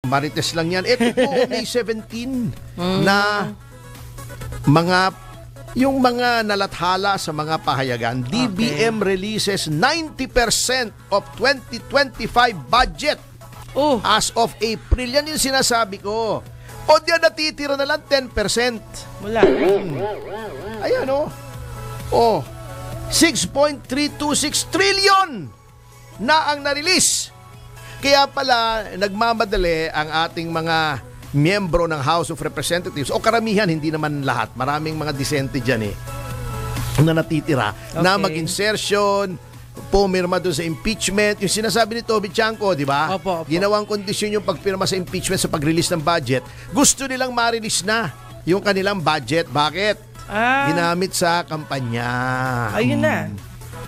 Marites lang yan. Ito po, May 17 na yung mga nalathala sa mga pahayagan. DBM releases 90% of 2025 budget as of April. Yan yung sinasabi ko. O diyan natitira na lang 10%. Wala. Ayan o. 6.326 trillion na ang na-release. Kaya pala nagmamadali ang ating mga miyembro ng House of Representatives o karamihan, hindi naman lahat. Maraming mga disente dyan na natitira na mag-insertion, pumirma doon sa impeachment. Yung sinasabi ni Toby Chanco, di ba? Opo. Ginawang kondisyon yung pagpirma sa impeachment sa pag-release ng budget. Gusto nilang ma-release na yung kanilang budget. Bakit? Ginamit sa kampanya. Ayun na.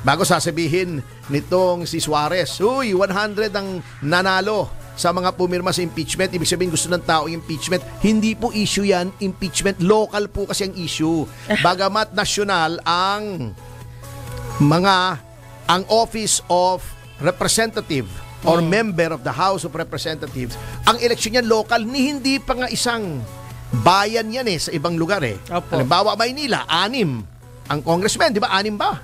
Bago sasabihin nitong si Suarez, 100 ang nanalo sa mga pumirma sa impeachment. Ibig sabihin gusto ng tao impeachment. Hindi po issue yan, impeachment. Local po kasi ang issue. Bagamat nasyonal ang Office of Representative or member of the House of Representatives, ang eleksyon niyan local, hindi pa nga isang bayan yan sa ibang lugar Halimbawa, Maynila, 6 ang congressman, di ba? 6 ba?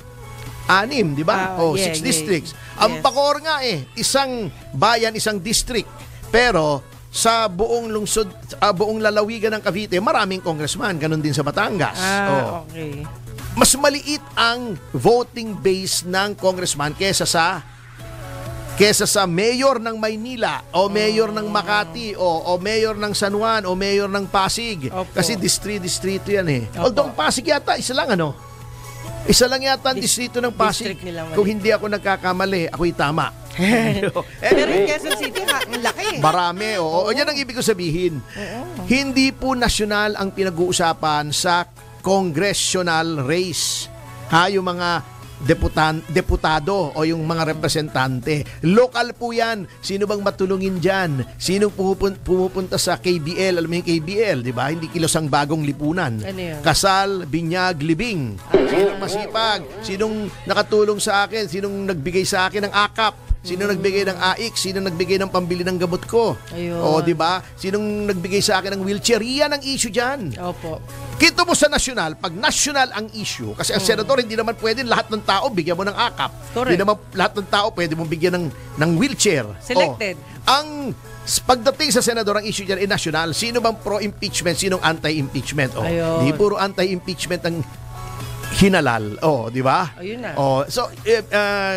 6, di ba? 6 districts. Ang Bacoor nga isang bayan, isang district. Pero sa buong lungsod, buong lalawigan ng Cavite, maraming congressman. Ganon din sa Batangas. Okay. Mas maliit ang voting base ng congressman kesa sa mayor ng Maynila o mayor ng Makati o mayor ng San Juan o mayor ng Pasig. Kasi distrito yan Although Pasig yata isa lang Isa lang yata ang distrito ng Pasig. Kung hindi ako nagkakamali, ako'y tama. Pero yung Quezon City, ang laki. Marami, Yan ang ibig ko sabihin. Hindi po nasyonal ang pinag-uusapan sa congressional race. Yung mga deputado o yung mga representante. Local po yan. Sino bang matulungin dyan? Sino pumupunta sa KBL? Alam mo yung KBL, di ba? Hindi Kilosang Bagong Lipunan. Ano yun? Kasal, Binyag, Libing. Sinong masipag? Sinong nakatulong sa akin? Sinong nagbigay sa akin ng akap? Sino nagbigay ng AIC? Sino nagbigay ng pambili ng gamot ko? Ayun. O, di ba? Sinong nagbigay sa akin ng wheelchair? Yan ang issue dyan. Opo. Kito mo sa nasyonal, pag nasyonal ang issue, kasi ang senador, hindi naman pwede lahat ng tao bigyan mo ng akap. Correct. Hindi naman lahat ng tao pwede mong bigyan ng wheelchair. Selected. Ang pagdating sa senador, ang issue dyan ay nasyonal. Sino bang pro-impeachment? Sinong anti-impeachment? Di puro anti-impeachment ang hinalal. Di ba? Ayun na. So,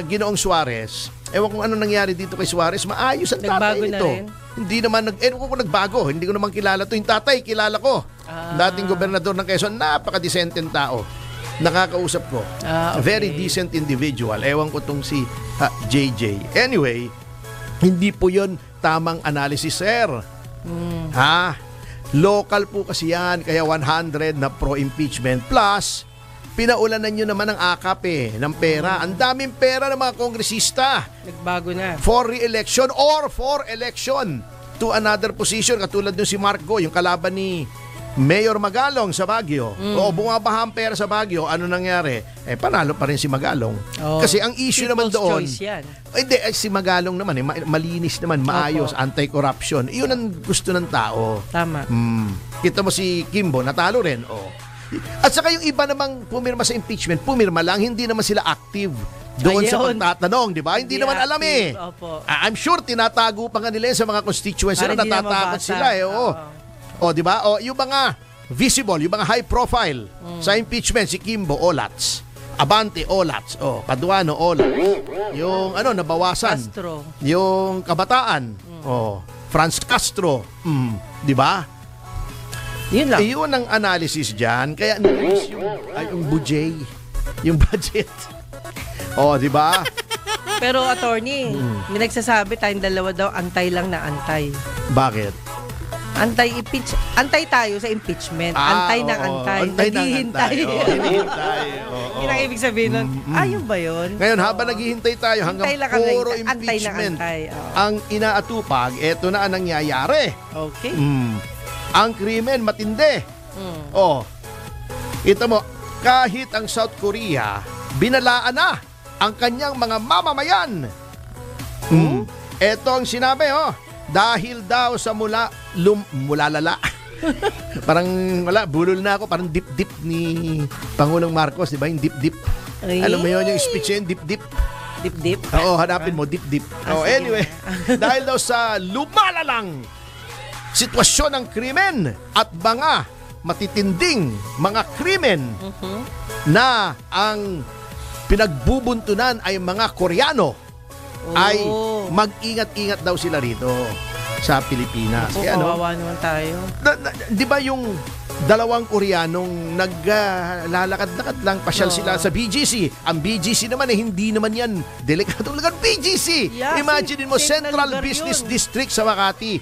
Ginoong Suarez, ewan kung ano nangyari dito kay Suarez, maayos ang tatay nito. Hindi naman, ewan ko kung nagbago. Hindi ko naman kilala to. Yung tatay, kilala ko. Dating gobernador ng Quezon, napaka-decenteng tao. Nakakausap ko. Okay. Very decent individual. Ewan ko tong si JJ. Anyway, hindi po yun tamang analysis, sir. Local po kasi yan. Kaya 100 na pro-impeachment. Plus, pinaulanan nyo naman ng akap ng pera. Ang daming pera ng mga kongresista. Nagbago na. For re-election or for election to another position. Katulad nung si Marco, yung kalaban ni Mayor Magalong sa Baguio. Bumabaha ang pera sa Baguio. Ano nangyari? Panalo pa rin si Magalong. Kasi ang issue naman doon, hindi, si Magalong naman, malinis naman, maayos, anti-corruption. Iyon ang gusto ng tao. Tama. Kita mo si Kimbo, natalo rin. At saka yung iba namang pumirma sa impeachment, pumirma lang, hindi naman sila active doon sa pagtatanong, di ba? Hindi naman alam Opo. I'm sure tinatago pa nga nila sa mga constituents nila, natatakot sila di ba? Yung mga visible, yung mga high profile sa impeachment, si Kimbo, Olats. Abante, Olats. Paduano, Olats. Yung nabawasan. Castro. Yung Kabataan. Franz Castro. Di ba? Yun lang. Iyon ang analysis dyan. Kaya yung budget. Yung budget. Di ba? Pero attorney, may nagsasabi tayong dalawa daw antay lang na antay. Bakit? Antay tayo sa impeachment. Antay na antay. Naghihintay. Hinihintay. Yun ang ibig sabihin nun. Yun ba yun? Ngayon, habang naghihintay tayo hanggang puro impeachment ang inaatupag, eto na ang nangyayari. Okay. Ang krimen matindi. Kita mo, kahit ang South Korea, binalaan na ang kanyang mga mamamayan. Eto ang sinabi, dahil daw sa mulalala. Parang bulol na ako, parang dip-dip ni Pangulong Marcos, di ba? Yung dip-dip. Alam mo yun, yung speech yun, dip-dip. Dip-dip? Oo, hanapin mo, dip-dip. Anyway, dahil daw sa lumalalang sitwasyon ng krimen at mga matitinding mga krimen na ang pinagbubuntunan ay mga Koreano, ay mag-ingat-ingat daw sila rito sa Pilipinas. Kaya kawawa naman tayo. Di ba yung dalawang Koreanong naglalakad-lakad lang, pasyal sila sa BGC. Ang BGC naman hindi naman yan delikatong lugar. BGC! Yeah, imagine mo, Central Business District sa Makati.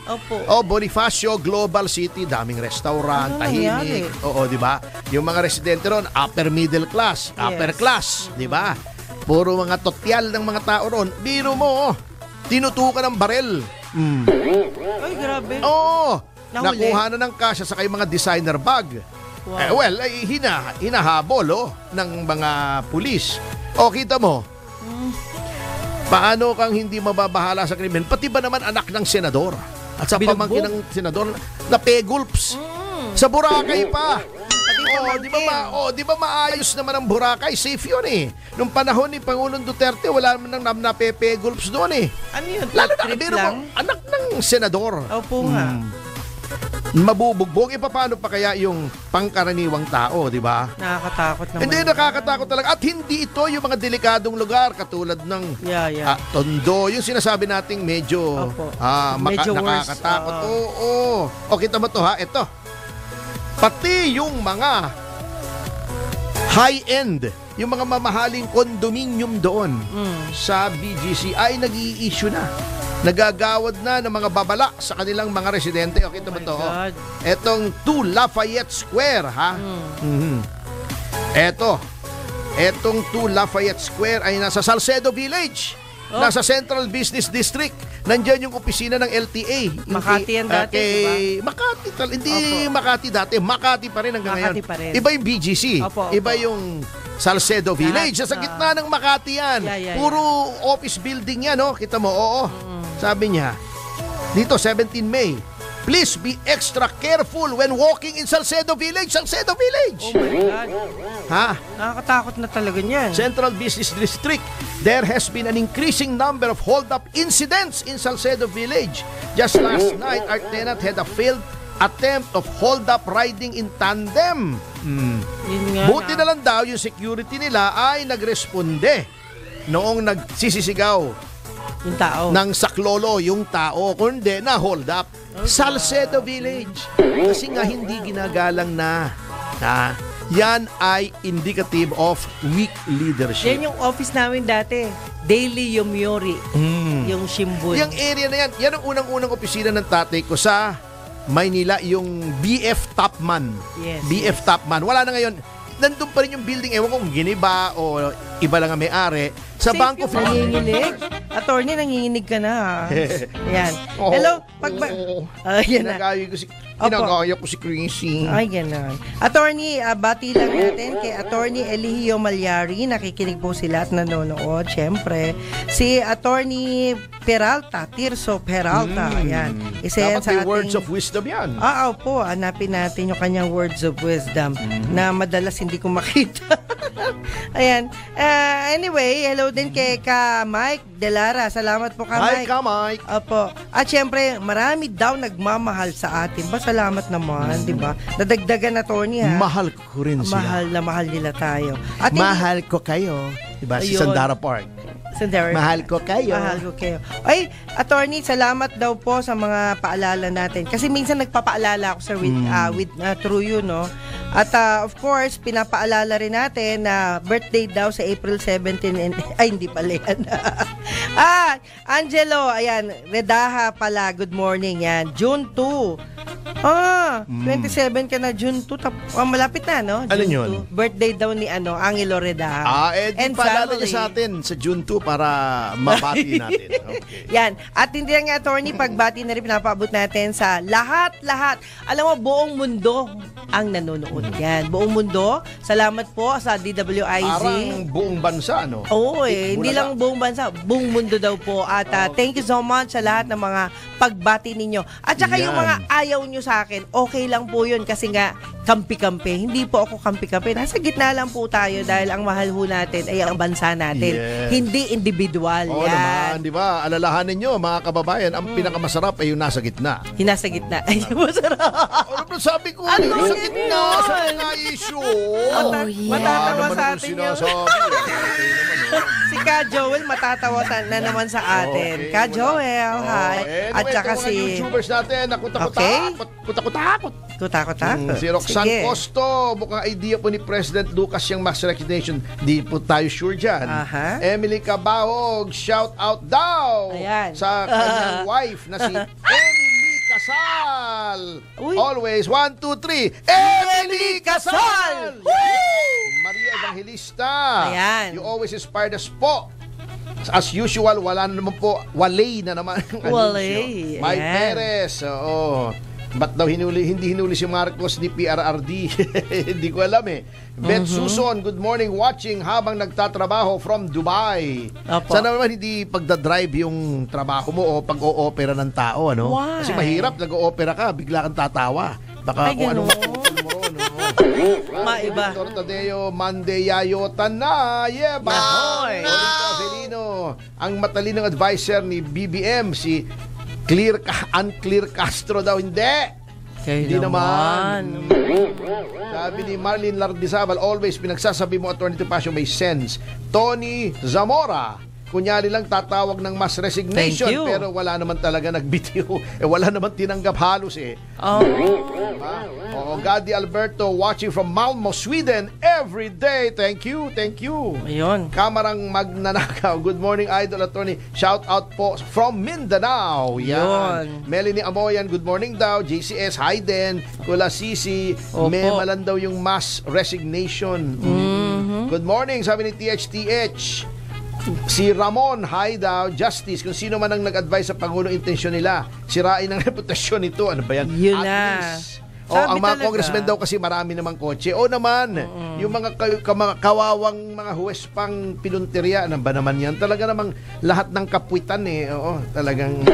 Bonifacio Global City, daming restaurant, tahimik. Oo, di ba? Yung mga residente ron, upper middle class, upper class, di ba? Puro mga totyal ng mga tao ron. Biro mo, tinutukan ng barel. Ay, grabe. Nakuha na ng kasya sa kay mga designer bag. Wow. Hinahabol ng mga pulis. Kita mo, paano kang hindi mababahala sa krimen? Pati ba naman anak ng senador at sa pamangkin ng senador na pegulps sa Boracay pa. Di ba maayos naman ang Boracay? Safe yun eh. Nung panahon ni Pangulong Duterte, wala naman nang napepegulps doon eh. Ano yun? Lalo na, pero anak ng senador. Opo nga. Mabubugbog. Paano pa kaya yung pangkaraniwang tao, di ba? Nakakatakot naman. Hindi, nakakatakot talaga. At hindi ito yung mga delikadong lugar katulad ng Tondo. Yung sinasabi nating medyo nakakatakot. Kita mo to ha? Ito. Pati yung mga high-end, yung mga mamahaling condominium doon sa BGC ay nag-i-issue na. Nagagawad na ng mga babala sa kanilang mga residente. Kita mo to? Etong 2 Lafayette Square, ha? Etong 2 Lafayette Square ay nasa Salcedo Village. Nasa Central Business District. Nandiyan yung opisina ng LTA. Makati yan dati, diba? Makati. Hindi Makati dati. Makati pa rin hanggang ngayon. Iba yung BGC. Iba yung Salcedo Village. Sa gitna ng Makati yan. Puro office building yan. Kita mo, Sabi niya, dito 17 May, please be extra careful when walking in Salcedo Village. Salcedo Village! Oh my God. Nakakatakot na talaga niyan. Central Business District. There has been an increasing number of hold-up incidents in Salcedo Village. Just last night, our tenant had a failed attempt of hold-up riding in tandem. Buti na lang daw yung security nila ay nagresponde noong nagsisisigaw yung tao. Ng saklolo yung tao, kundi na hold up. Salcedo Village. Kasi nga hindi ginagalang na. Yan ay indicative of weak leadership. Yan yung office namin dati. Daily Yomiuri. Yung Shimbun. Yung area na yan, yan ang unang-unang opisina ng tatay ko sa Maynila, yung BF Topman. Yes. BF Topman. Wala na ngayon. Nandun pa rin yung building. Ewan kung giniba o iba lang ang may-ari. Sa Safe Bank of nanginginig. Attorney, nanginginig ka na. Yan. Hello? Ginagaya ko si Chrissy. Ay, gano'n. Attorney, bati lang natin kay Attorney Eligio Malyari. Nakikinig po sila at nanonood. Siyempre, si Attorney Peralta, Tirso Peralta. Yan. Isa yan sa ating words of wisdom yan. Opo. Hanapin natin yung kanyang words of wisdom na madalas hindi ko makita. Ayan. Anyway, hello din kay Mike Delara. Salamat po Mike. Hi, Mike. Opo. At syempre, marami daw nagmamahal sa atin. Salamat naman, di ba? Nadagdagan na, Tony, ha? Mahal ko rin sila. Mahal nila tayo. At mahal ko kayo. Diba? Si Sandara Park. Mahal ko kayo. Ay, Attorney, salamat daw po sa mga paalala natin. Kasi minsan nagpapaalala ako, sir, through you, no? At of course, pinapaalala rin natin na birthday daw sa April 17. Ay, hindi pala yan. Angelo, ayan, Redaha pala, good morning, yan. June 2. 27 ka na, June 2. Malapit na, no? Ano yun? Birthday daw ni Angelo Redaha. Di paalala niya sa atin sa June 2 para mabati natin. Okay. Yan. At hindi lang nga, Attorney, pagbati na rin pinapaabot natin sa lahat. Alam mo, buong mundo ang nanonood yan. Buong mundo, salamat po sa DWIZ. Parang buong bansa, no? Oo hindi lang buong bansa, buong mundo daw po. At thank you so much sa lahat ng mga pagbati ninyo. At saka yung mga ayaw nyo sa akin, okay lang po yun kasi nga, kampi-kampi. Hindi po ako kampi-kampi. Nasa gitna lang po tayo dahil ang mahal ho natin ay ang bansa natin. Yes. Hindi individual. Oo naman, di ba? Alalahanin nyo, mga kababayan, ang pinakamasarap ay yung nasa gitna. Nasa gitna. Ay, masarap. Ano ba sabi ko? Ano Sa yun? gitna, sa gitna issue. Matatawa sa atin yun. Si Ka Joel matatawa na naman sa atin. Ka Joel, hi. At saka mga si... YouTubers natin, nakutakot. Kutakot-takot. Si Roxanne Costo, mukhang idea po ni President Lucas yung mass recognition. Di po tayo sure dyan. Emily Cabahog, shout out daw sa kanyang wife na si Emily Casal. Always, 1, 2, 3. Emily Casal! Maria Evangelista. You always inspired us po. As usual, wala na naman po. Walay na naman. Walay. Mike Perez. Oo. Ba't daw hindi hinuli si Marcos ni PRRD? Hindi ko alam eh. Beth Suson, good morning, watching habang nagtatrabaho from Dubai. Sana naman hindi pagdadrive yung trabaho mo o pag-o-opera ng tao, ano? Why? Kasi mahirap, nag-o-opera ka, bigla kang tatawa. Baka kung anong mapupul mo ron. Maiba. Tortadeo, Monday, yayotan na. Yeah, Mahoy! Avelino, ang matalinong advisor ni BBM, si Unclear Castro daw. Hindi naman. Sabi ni Marlene Lardizabal, always pinagsasabi mo, Attorney Topacio, may sense. Tony Zamora, kunyari lang tatawag ng mass resignation pero wala naman talaga nagbitiw. Wala naman tinanggap halos eh. Gadi Alberto watching from Malmo, Sweden every day. Thank you. Ayun. Kamarang Magnanakaw, good morning Idol Attorney. Shout out po from Mindanao. Yan. Melanie Amoyan, good morning daw. JCS, hi din. Kula Sisi, may malan daw yung mass resignation. Good morning, sabi ni THTH. Si Ramon, hi daw, Justice, kung sino man ang nag-advise sa Pangulo, intensyon nila, sirain ang reputasyon nito. Ano ba yan? Yun na. Ang mga congressmen daw kasi marami namang kotse. Naman, yung mga kawawang mga huwes pang pinunteriya, ano ba naman yan? Talaga namang lahat ng kapwitan eh. Talagang...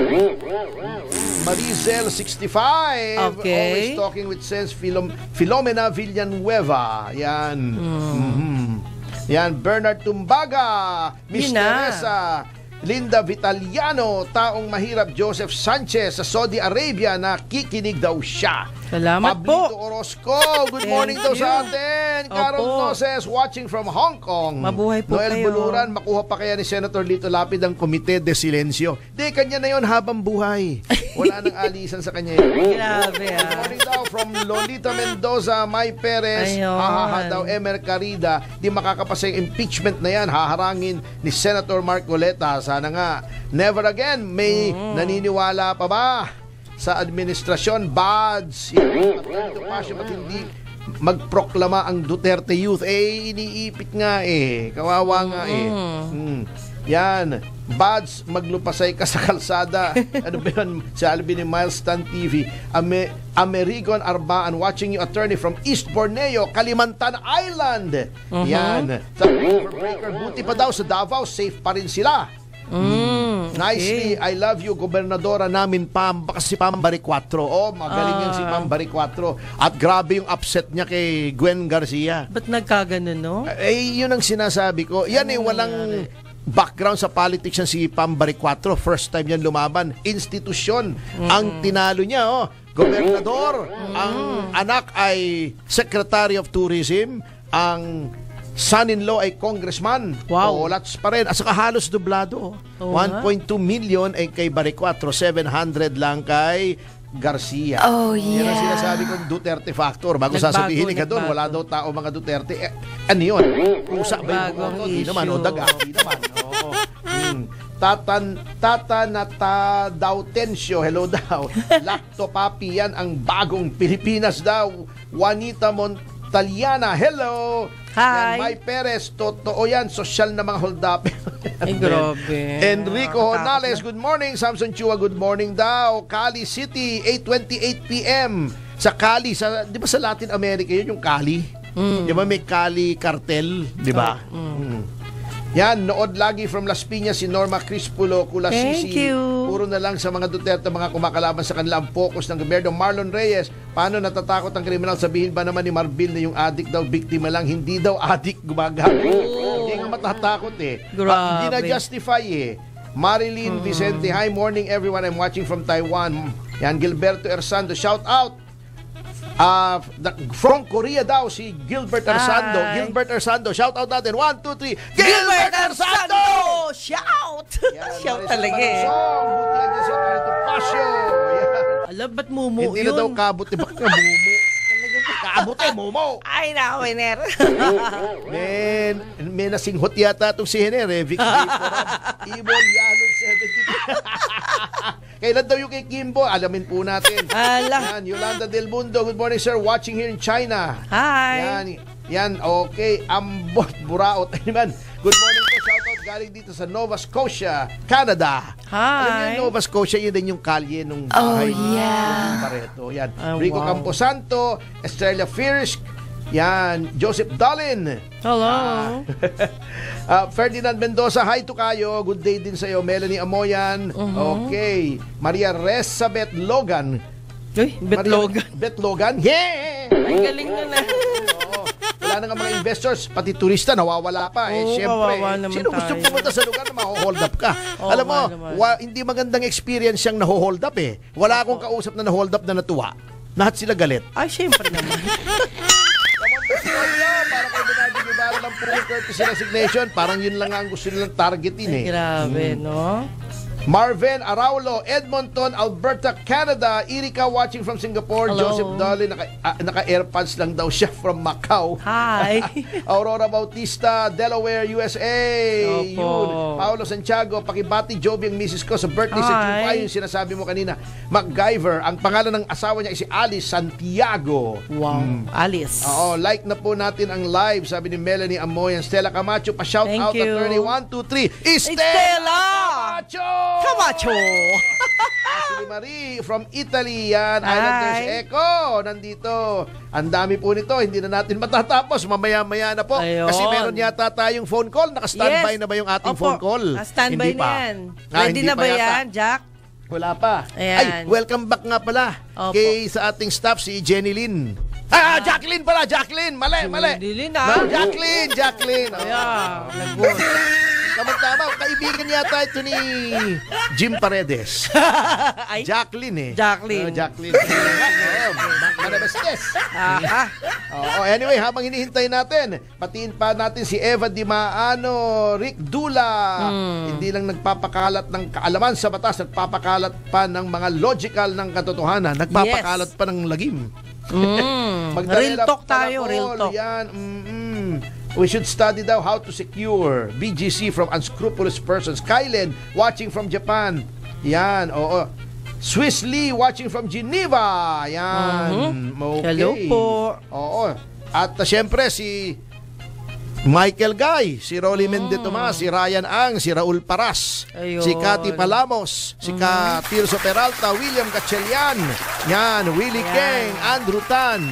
Marizel 65. Always talking with sense. Filomena Villanueva. Yan. Yan, Bernard Tumbaga, Miss Teresa, Linda Vitaliano, taong mahirap Joseph Sanchez sa Saudi Arabia na kikinig daw siya. Salamat Pablito po. Orozco, good morning daw sa atin. Carol Noses, watching from Hong Kong. Mabuhay po Noel kayo. Buluran, makuha pa kaya ni Senator Lito Lapid ang Komite de Silencio. Kanya na yon habang buhay. Wala nang alisan sa kanya. Grabe Good morning daw from Lolita Mendoza, May Perez, hahaha daw Emer Carida, di makakapasa yung impeachment na yan, haharangin ni Senator Marcoleta. Sana nga, never again, may naniniwala pa ba sa administrasyon? Bads, at hindi magproklama ang Duterte Youth. Iniipit nga kawawa nga Yan, Bads, maglupasay ka sa kalsada. Ano ba yun? Sa Alvin ni Milestone TV. Amerigon Arbaan, watching you, attorney from East Borneo, Kalimantan Island. Yan. Sa breaker, buti pa daw sa Davao, safe pa rin sila. Nicely, I love you, gobernadora namin si Pam Baricuatro. Magaling yan si Pam Baricuatro. At grabe yung upset niya kay Gwen Garcia. Ba't nagkaganon, no? Yun ang sinasabi ko. Yan walang background sa politics yan si Pam Baricuatro. First time yan lumaban. Institusyon ang tinalo niya. Gobernador. Ang anak ay Secretary of Tourism. Ang son-in-law ay congressman. Wow. Lots pa rin. At saka halos dublado. 1.2 million ay kay Baricuatro, 700 lang kay Garcia. Yan ang sinasabi kong Duterte factor. Bago sasabihin ka doon, wala daw tao mga Duterte. Ano yun? Pusa ba yung buko? Di naman. Daga. Di naman. Tata Nata Dautensio, hello daw. Lacto Papi, yan ang bagong Pilipinas daw. Juanita Montaliana, hello. Hi. May Perez, totoo yan, sosyal na mga hold up. Ay, grabe. Enrico Honales, good morning. Samson Chua, good morning daw. Cali City, 8:28 p.m. Sa Cali, di ba sa Latin America yun yung Cali? Di ba may Cali cartel, di ba? Yan, nood lagi from Las Piñas si Norma Crispulo, Kulasisi. Thank you. Puro na lang sa mga Duterte, mga kumakalaban sa kanila ang focus ng gobyerno. Marlon Reyes, paano natatakot ang kriminal? Sabihin ba naman ni Marbil na yung addict daw, biktima lang? Hindi daw addict, gumagamit. Hindi nga matatakot eh. Hindi na justify eh. Marilyn Vicente, hi, morning everyone. I'm watching from Taiwan. Yan, Gilberto Ersando, shout out. From Korea daw si Gilbert Ersando. Gilbert Ersando, shout out natin. 1, 2, 3. Gilbert Ersando! Shout! Yan, Shout Marisa talaga eh. Mansong, buti lang din siya Alberto Pasio. Yan. Alam, ba't mumu Hindi yun? na daw kabot. Bakit nga mumu? Kabot eh, mumu. Ay, na, winner. May nasinghot yata itong si Hener eh. Vic Vaporab. Ibon Yanod 72. Kailan daw yung kay Kimbo? Alamin po natin. Yan, Yolanda Del Mundo. Good morning, sir. Watching here in China. Hi. Yan, okay. Ambot, Buraot. Good morning po. Shoutout galing dito sa Nova Scotia, Canada. Hi. Alam niyo, Nova Scotia, yun din yung kalye nung bahay. Oh, yeah. Pareto. Yan. Oh, Rico wow. Camposanto, Estrella Fierce. Yan, Joseph Dalin. Hello. Ferdinand Mendoza, hi to kayo. Good day din sa'yo. Melanie Amoyan. Okay. Maria Resabeth Logan. Uy, Betlogan. Betlogan. Yeah! Ay, galing na na. Oo. Wala na nga mga investors, pati turista nawawala pa. Oo, Siyempre, kawawa naman sino gusto tayo. pumunta sa lugar na maho-hold up ka? Oo, Alam mo, naman. hindi magandang experience siyang naho-hold up eh. Wala akong kausap na naho-hold up na natuwa. Lahat sila galit. Ay, syempre naman. Para kayo binabigibara ng full courtesy resignation, parang yun lang ang gusto nilang targetin eh. Grabe, no? Marvin Araulo, Edmonton, Alberta, Canada. Erika watching from Singapore. Hello. Joseph Dolly, naka-airpods lang daw siya from Macau. Hi. Aurora Bautista, Delaware, USA. Opo. Yun. Paulo Santiago, pakibati Joby ang misis ko sa birthday sa June 5. Yung sinasabi mo kanina. MacGyver, ang pangalan ng asawa niya ay si Alice Santiago. Wow. Alice. Oo, like na po natin ang live, sabi ni Melanie Amoyan. Stella Camacho, pa-shout Thank out you. attorney 1, 2, 3. Stella! Camacho! Camacho! Ashley Marie from Italy, yan. Islanders Echo, nandito. Ang dami po nito, hindi na natin matatapos. Mamaya-maya na po. Ayun. Kasi meron yata tayong phone call. Naka-standby na ba yung ating phone call? Standby Hindi na pa. yan. Hindi Ready na pa ba yata. yan, Jack? Wala pa. Ayan. Ay, welcome back nga pala. Opo. Sa ating staff, si Jenny Lynn. Jacqueline pala, Jacqueline. Mali. Lynn, Jacqueline. Yeah, nag-work. Tama, kaibigan yata ito ni Jim Paredes. Ay, Jacqueline eh. Jacqueline. Jacqueline. Manabastes. Aha. Anyway, habang hinihintay natin, patiin pa natin si Eva Dimaano, Rick Dula. Hindi lang nagpapakalat ng kaalaman sa batas, nagpapakalat pa ng mga logical ng katotohanan. Nagpapakalat pa ng lagim. Real talk tayo, real talk. Yan. We should study daw how to secure BGC from unscrupulous persons. Kylen, watching from Japan. Yan, oo. Swiss Lee, watching from Geneva. Yan. Okay. Hello po. Oo. At syempre, si Michael Guy, si Rolly Mende Tomas, si Ryan Ang, si Raul Paras, Ayun. si Cathy Palamos, si Tirso Peralta, William Gatchelian, yan, Willie Keng, Andrew Tan.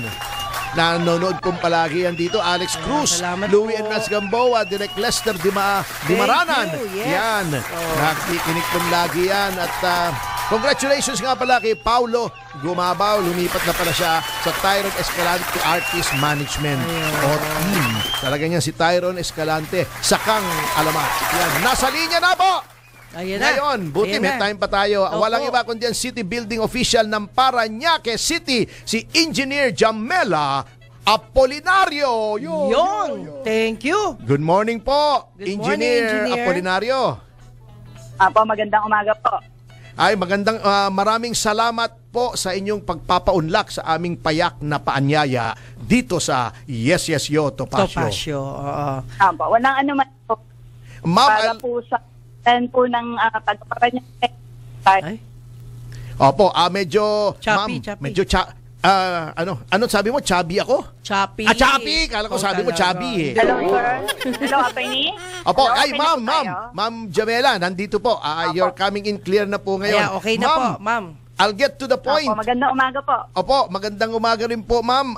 Nanonood pong palagi yan dito. Alex Cruz, Louie po. Enras Gamboa, Direk Lester Dimaranan. Yes. Yan. Nakikinig pong lagi yan. At congratulations nga pala kay Paulo Gumabaw. Lumipat na pala siya sa Tyron Escalante Artist Management o team. Talaga niya si Tyron Escalante. Sakang alamat. Yan. Nasa linya na po! Ayan na. Ngayon, buti Ayan may na. time pa tayo. Opo. Walang iba kundi ang City Building Official ng Parañaque City, si Engineer Jamela Apolinario. Yun. Thank you. Good morning po, Good morning, Engineer. Apolinario. Apo, magandang umaga po. Ay, maraming salamat po sa inyong pagpapaunlak sa aming payak na paanyaya dito sa Yes Yes Yo Topacio. Oo. Apo, walang ano man po. Para Ma'am, po sa po ng pagpaparan niya. Ay. opo, medyo Choppy, ma'am, choppy. medyo ano sabi mo? Chubby ako? Choppy. Chubby! Kala ko sabi mo chubby eh. Hello, sir. Hello, attorney. Opo, Hello, ay okay na ma'am, po tayo? Ma'am Jamela, nandito po. You're coming in clear na po ngayon. Ayan, okay na po, ma'am. I'll get to the point. Opo, magandang umaga po. Opo, magandang umaga rin po, ma'am.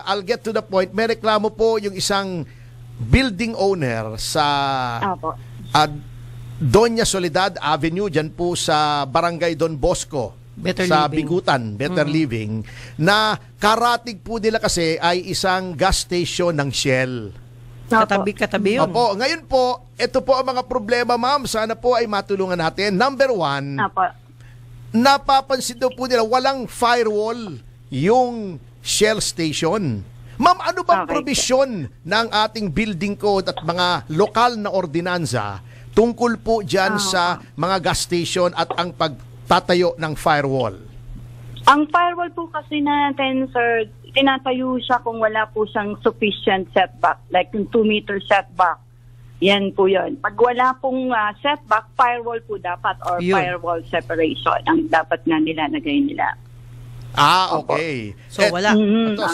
I'll get to the point. May reklamo po yung isang building owner sa Opo. Doña Soledad Avenue, dyan po sa Barangay Don Bosco, Better sa Living. Bigutan, Better Living, na karatig po nila kasi ay isang gas station ng Shell. Katabi yun. Opo, ngayon po, ito po ang mga problema, ma'am. Sana po ay matulungan natin. Number one, Opo. napapansin daw po nila walang firewall yung Shell station. Ma'am, ano bang Okay. probisyon ng ating building code at mga lokal na ordinansa tungkol po dyan sa mga gas station at ang pagtatayo ng firewall? Ang firewall po kasi natin, sir, tinatayo siya kung wala po siyang sufficient setback, like yung 2-meter setback. Yan po yun. Pag wala pong setback, firewall po dapat or Yun. firewall separation ang dapat na nilalagay nila. Okay. So, wala. Ito,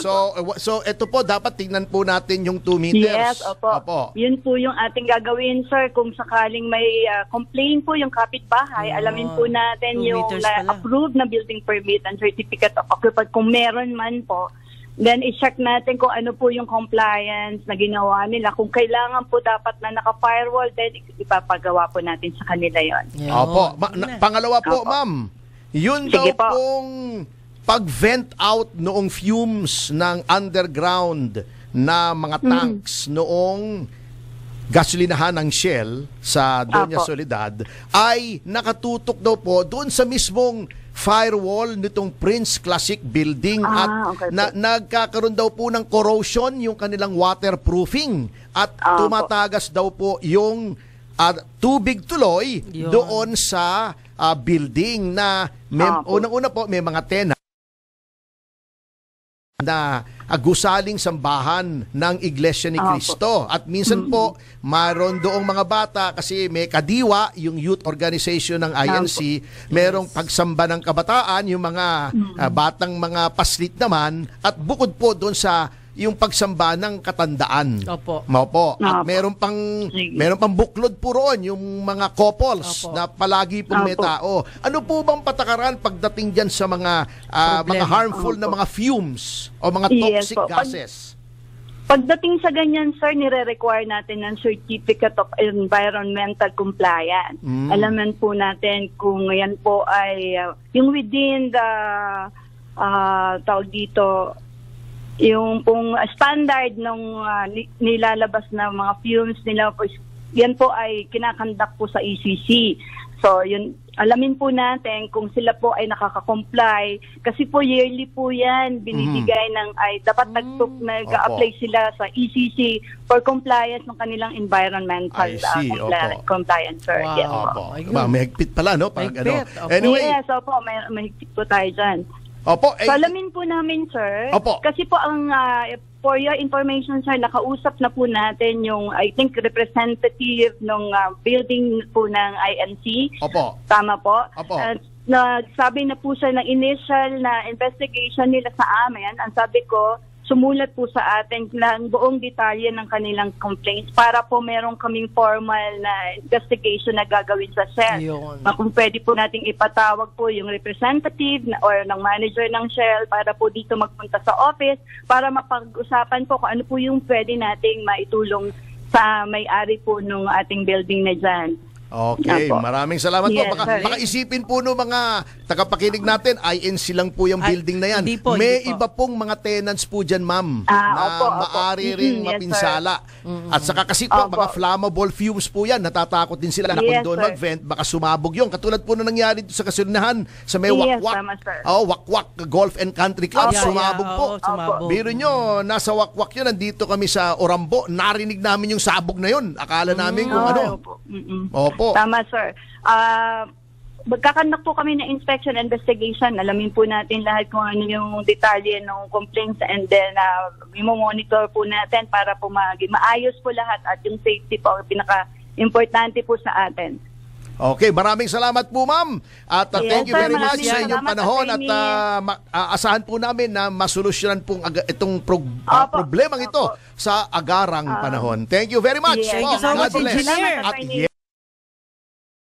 so ito po, dapat tingnan po natin yung 2 meters. Yes, opo. Yun po yung ating gagawin, sir. Kung sakaling may complaint po yung kapitbahay, alamin po natin 2 yung meters pala. approved na building permit and certificate of occupancy. Kung meron man po, then i-check natin kung ano po yung compliance na ginawa nila. Kung kailangan po dapat na naka-firewall, then ipapagawa po natin sa kanila yon. Opo. Pangalawa po, Opo. ma'am, yun Sige daw po. pong pag-vent out noong fumes ng underground na mga tanks noong gasolinahan ng Shell sa Doña Apo. Soledad ay nakatutok daw po doon sa mismong firewall nitong Prince Classic Building at okay po. nagkakaroon daw po ng corrosion yung kanilang waterproofing at Apo. tumatagas daw po yung tubig tuloy Yun. doon sa building na Apo. unang-una po may mga tenant na gusaling sambahan ng Iglesia ni Apo. Cristo. At minsan po, mayroon doong mga bata kasi may kadiwa, yung youth organization ng INC, merong pagsamba ng kabataan, yung mga batang mga paslit naman, at bukod po doon sa yung pagsamba ng katandaan. Opo. Opo. At Opo. meron Sige. pang buklod po roon, yung mga couples Opo. na palagi pong may Opo. tao. Ano po bang patakaran pagdating dyan sa mga Problema. harmful na Opo. mga fumes o mga Yes toxic po. gases? Pagdating sa ganyan, sir, nire-require natin ng Certificate of Environmental Compliance. Alaman po natin kung yan po ay yung within the tawag dito, yung pong standard ng nilalabas na mga fumes nila po, yan po ay kinakandak po sa ECC. So, yun, alamin po natin kung sila po ay nakaka-comply. Kasi po yearly po yan, binibigay ng, ay dapat nag-apply sila sa ECC for compliance ng kanilang environmental I see, opo. compliance, sir. Wow. Yes, po. Opo. Ayun. May higpit pala, no? Pag, Mahigpit, opo. Anyway, Yes, opo, may higpit po tayo dyan. opo. So, alamin po namin, sir. Opo. Kasi po ang, for your information, sir, nakausap na po natin yung, I think, representative ng building po ng INC. Opo. Tama po? Opo. Nagsabi na po siya ng initial na investigation nila sa amin. Ang sabi ko, sumulat po sa atin lang buong detalye ng kanilang complaints para po meron kaming formal na investigation na gagawin sa Shell. Yun. Kung pwede po nating ipatawag po yung representative or ng manager ng Shell para po dito magpunta sa office para mapag-usapan po kung ano po yung pwede nating maitulong sa may-ari po ng ating building na dyan. Okay, Opo. maraming salamat po. Yes, Baka sir. isipin po no mga tagapakinig natin, INC lang po yung Ay, building na yan. hindi po, May hindi po. iba pong mga tenants po dyan, ma'am, Ah, na opo, opo. maaari ring Yes, mapinsala. At saka kasi po, Opo. mga flammable fumes po yan. Natatakot din sila na Yes, kung doon sir. mag-vent, baka sumabog yun. Katulad po na nangyari dito sa kasulinahan sa may Yes, Wakwak. tama, sir. Wakwak Golf and Country Club. Yeah, Sumabog yeah, po. oo, sumabog. Biro nyo, nasa Wakwak yun. Nandito kami sa Orambo. Narinig namin yung sabog na yun. Akala namin kung ano. Opo. Mm-mm. Opo. Tama, sir. Magkakandak po kami ng inspection investigation. Alamin po natin lahat kung ano yung detalye ng complaints and then monitor po natin para po maayos po lahat at yung safety po ang pinaka-importante po sa atin. Okay, maraming salamat po, ma'am. At Yes, thank you sir. very much Maraming sa inyong salamat, panahon at Atty. asahan po namin na masolusyonan pong itong Opo. problemang ito Opo. sa agarang panahon. Thank you very much. Yes. po. Thank you so God much, bless. Engineer. At Atty.